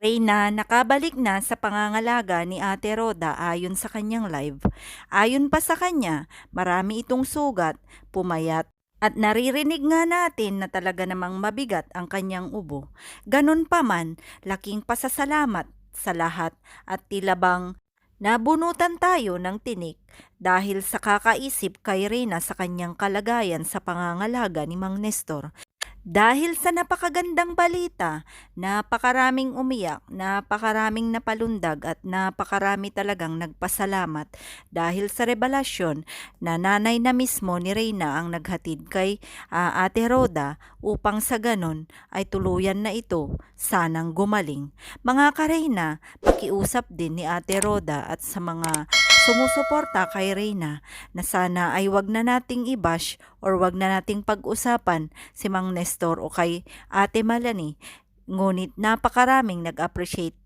Reyna nakabalik na sa pangangalaga ni Ate Roda ayon sa kanyang live. Ayon pa sa kanya, marami itong sugat, pumayat, at naririnig nga natin na talaga namang mabigat ang kanyang ubo. Ganun pa man, laking pasasalamat sa lahat at tila bang nabunutan tayo ng tinik dahil sa kakaisip kay Reyna sa kanyang kalagayan sa pangangalaga ni Mang Nestor. Dahil sa napakagandang balita, napakaraming umiyak, napakaraming napalundag at napakarami talagang nagpasalamat dahil sa revelasyon na nanay na mismo ni Reyna ang naghatid kay Ate Roda upang sa ganon ay tuluyan na ito sanang gumaling. Mga kareyna, pakiusap din ni Ate Roda at sa mga sumusuporta kay Reyna na sana ay wag na nating i-bash or wag na nating pag-usapan si Mang Nestor o kay Ate Melanie. Ngunit napakaraming nag-appreciate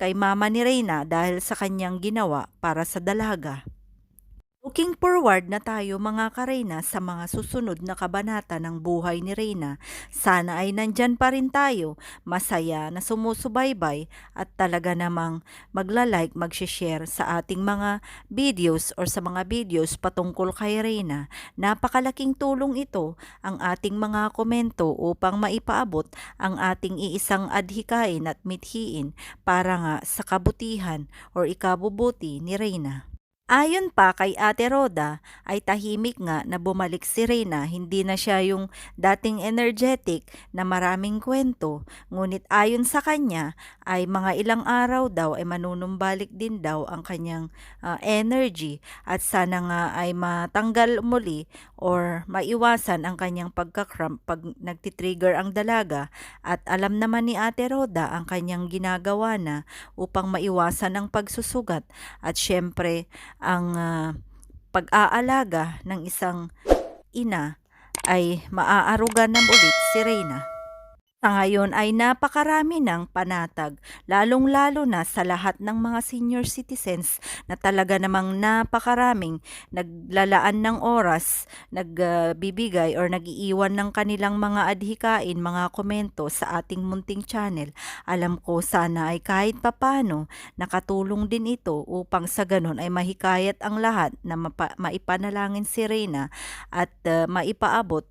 kay mama ni Reyna dahil sa kanyang ginawa para sa dalaga. Looking forward na tayo mga kareyna sa mga susunod na kabanata ng buhay ni Reyna. Sana ay nandyan pa rin tayo, masaya na sumusubaybay at talaga namang magla-like, mag-share sa ating mga videos or sa mga videos patungkol kay Reyna. Napakalaking tulong ito ang ating mga komento upang maipaabot ang ating iisang adhikain at mithiin para nga sa kabutihan or ikabubuti ni Reyna. Ayon pa kay Ate Roda ay tahimik nga na bumalik si Reyna, hindi na siya yung dating energetic na maraming kwento. Ngunit ayon sa kanya ay mga ilang araw daw ay manunumbalik din daw ang kanyang energy at sana nga ay matanggal muli or maiwasan ang kanyang pagkakramp pag nagtitrigger ang dalaga at alam naman ni Ate Roda ang kanyang ginagawa na upang maiwasan ang pagsusugat at syempre ang pag-aalaga ng isang ina ay maaaruga na ulit si Reyna. Sa ngayon ay napakarami ng panatag, lalong-lalo na sa lahat ng mga senior citizens na talaga namang napakaraming naglalaan ng oras, nagbibigay or nag-iiwan ng kanilang mga adhikain, mga komento sa ating munting channel. Alam ko sana ay kahit papano nakatulong din ito upang sa ganun ay mahikayat ang lahat na maipanalangin si Reyna at maipaabot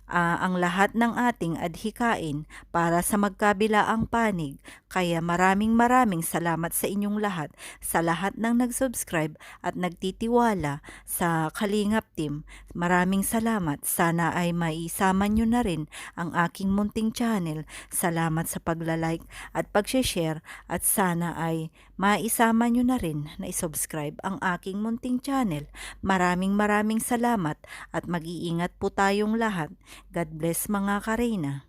ang lahat ng ating adhikain para sa magkabilaang panig. Kaya maraming salamat sa inyong lahat, sa lahat ng nag-subscribe at nagtitiwala sa Kalingap Team. Maraming salamat. Sana ay maisama nyo na rin ang aking munting channel. Salamat sa pagla-like at pag-share at sana ay maisama nyo na rin na isubscribe ang aking munting channel. Maraming salamat at mag-iingat po tayong lahat. God bless mga kareyna.